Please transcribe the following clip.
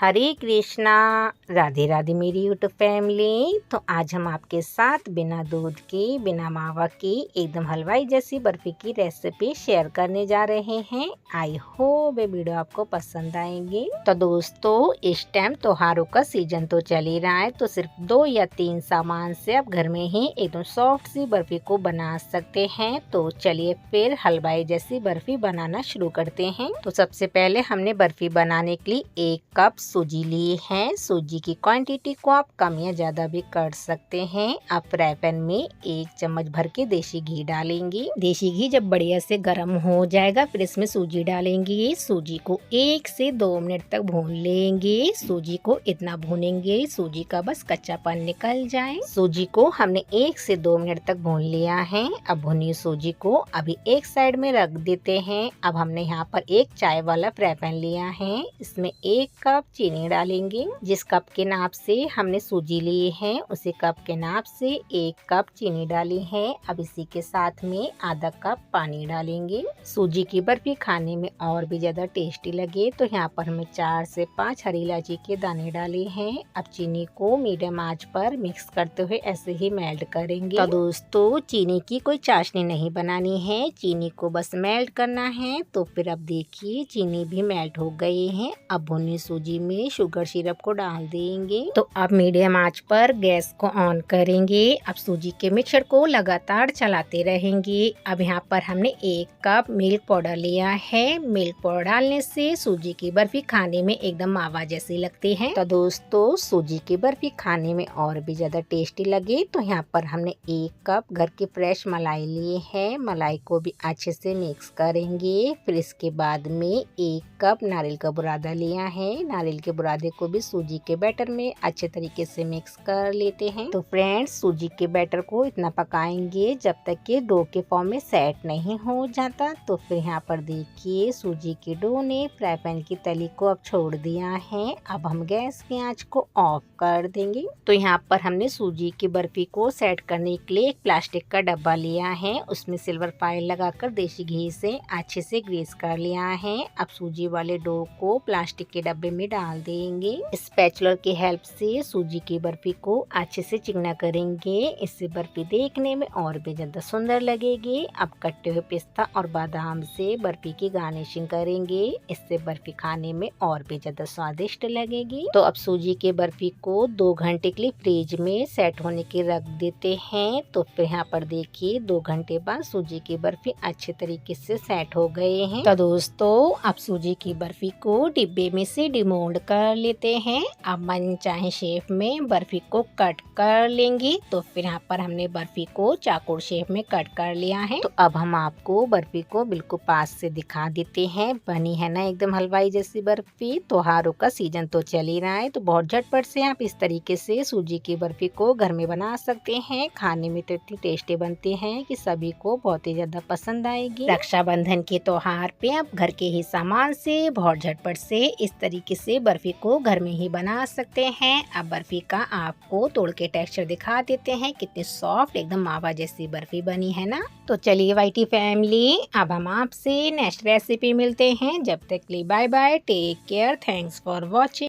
हरे कृष्णा। राधे राधे मेरी YouTube family. तो आज हम आपके साथ बिना दूध की, बिना मावा की, एकदम हलवाई जैसी बर्फी की रेसिपी शेयर करने जा रहे हैं। आई होप ये वीडियो आपको पसंद आएगी। तो दोस्तों, इस टाइम त्योहारों का सीजन तो चल ही रहा है, तो सिर्फ 2 या 3 सामान से आप घर में ही एकदम सॉफ्ट सी बर्फी को बना सकते हैं। तो चलिए फिर हलवाई जैसी बर्फी बनाना शुरू करते हैं। तो सबसे पहले हमने बर्फी बनाने के लिए 1 कप सूजी लिए हैं। सूजी की क्वांटिटी को आप कम या ज्यादा भी कर सकते हैं। आप फ्राई पैन में 1 चम्मच भर के देसी घी डालेंगे। देसी घी जब बढ़िया से गर्म हो जाएगा, फिर इसमें सूजी डालेंगे। सूजी को 1 से 2 मिनट तक भून लेंगे। सूजी को इतना भूनेंगे सूजी का बस कच्चापन निकल जाए। सूजी को हमने 1 से 2 मिनट तक भून लिया है। अब भुनी सूजी को अभी एक साइड में रख देते हैं। अब हमने यहाँ पर एक चाय वाला फ्राई पैन लिया है। इसमें 1 कप चीनी डालेंगे। जिस कप के नाप से हमने सूजी ली है, उसी कप के नाप से 1 कप चीनी डाली है। अब इसी के साथ में आधा कप पानी डालेंगे। सूजी की बर्फी खाने में और भी ज्यादा टेस्टी लगे, तो यहाँ पर हमें 4 से 5 हरी इलायची के दाने डाले हैं। अब चीनी को मीडियम आंच पर मिक्स करते हुए ऐसे ही मेल्ट करेंगे। तो दोस्तों, चीनी की कोई चाशनी नहीं बनानी है, चीनी को बस मेल्ट करना है। तो फिर अब देखिए चीनी भी मेल्ट हो गई है। अब भुनी सूजी में शुगर सिरप को डाल देंगे। तो अब मीडियम आंच पर गैस को ऑन करेंगे। अब सूजी के मिक्सचर को लगातार चलाते रहेंगे। अब यहाँ पर हमने 1 कप मिल्क पाउडर लिया है। मिल्क पाउडर डालने से सूजी की बर्फी खाने में एकदम मावा जैसी लगती है। तो दोस्तों, सूजी की बर्फी खाने में और भी ज्यादा टेस्टी लगे, तो यहाँ पर हमने 1 कप घर की फ्रेश मलाई लिए है। मलाई को भी अच्छे से मिक्स करेंगे। फिर इसके बाद में 1 कप नारियल का बुरादा लिया है। नारियल के बुरादे को भी सूजी के बैटर में अच्छे तरीके से मिक्स कर लेते हैं। तो फ्रेंड्स, सूजी के बैटर को इतना पकाएंगे जब तक कि डो के फॉर्म में सेट नहीं हो जाता। तो फिर यहाँ पर देखिए सूजी के डो ने फ्राई पैन की तली को अब छोड़ दिया है। अब हम गैस की आंच को ऑफ कर देंगे। तो यहाँ पर हमने सूजी की बर्फी को सेट करने के लिए एक प्लास्टिक का डब्बा लिया है। उसमें सिल्वर फॉइल लगाकर देसी घी से अच्छे से ग्रीस कर लिया है। अब सूजी वाले डो को प्लास्टिक के डब्बे में डाल देंगे। स्पैचुलर की हेल्प से सूजी की बर्फी को अच्छे से चिकना करेंगे। इससे बर्फी देखने में और भी ज्यादा सुंदर लगेगी। अब कटे हुए पिस्ता और बादाम से बर्फी की गार्निशिंग करेंगे। इससे बर्फी खाने में और भी ज्यादा स्वादिष्ट लगेगी। तो अब सूजी की बर्फी को 2 घंटे के लिए फ्रिज में सेट होने के रख देते हैं। तो फिर यहाँ पर देखिए 2 घंटे बाद सूजी की बर्फी अच्छे तरीके से सेट हो गए हैं। तो दोस्तों, अब सूजी की बर्फी को डिब्बे में से डिमोल्ड कर लेते हैं। अब मन चाहे शेप में बर्फी को कट कर लेंगे। तो फिर यहाँ पर हमने बर्फी को चाकू शेप में कट कर लिया है। तो अब हम आपको बर्फी को बिल्कुल पास से दिखा देते हैं। बनी है ना एकदम हलवाई जैसी बर्फी। त्योहारों का सीजन तो चल ही रहा है, तो बहुत झटपट से आप इस तरीके से सूजी की बर्फी को घर में बना सकते हैं। खाने में तो इतनी टेस्टी बनती है कि सभी को बहुत ही ज्यादा पसंद आएगी। रक्षाबंधन के त्योहार पे आप घर के ही सामान से बहुत झटपट से इस तरीके से बर्फी को घर में ही बना सकते हैं। अब बर्फी का आपको तोड़ के टेक्सचर दिखा देते हैं, कितनी सॉफ्ट एकदम मावा जैसी बर्फी बनी है ना। तो चलिए वाईटी फैमिली, अब हम आपसे नेक्स्ट रेसिपी मिलते हैं। जब तक के लिए bye bye, take care, thanks for watching.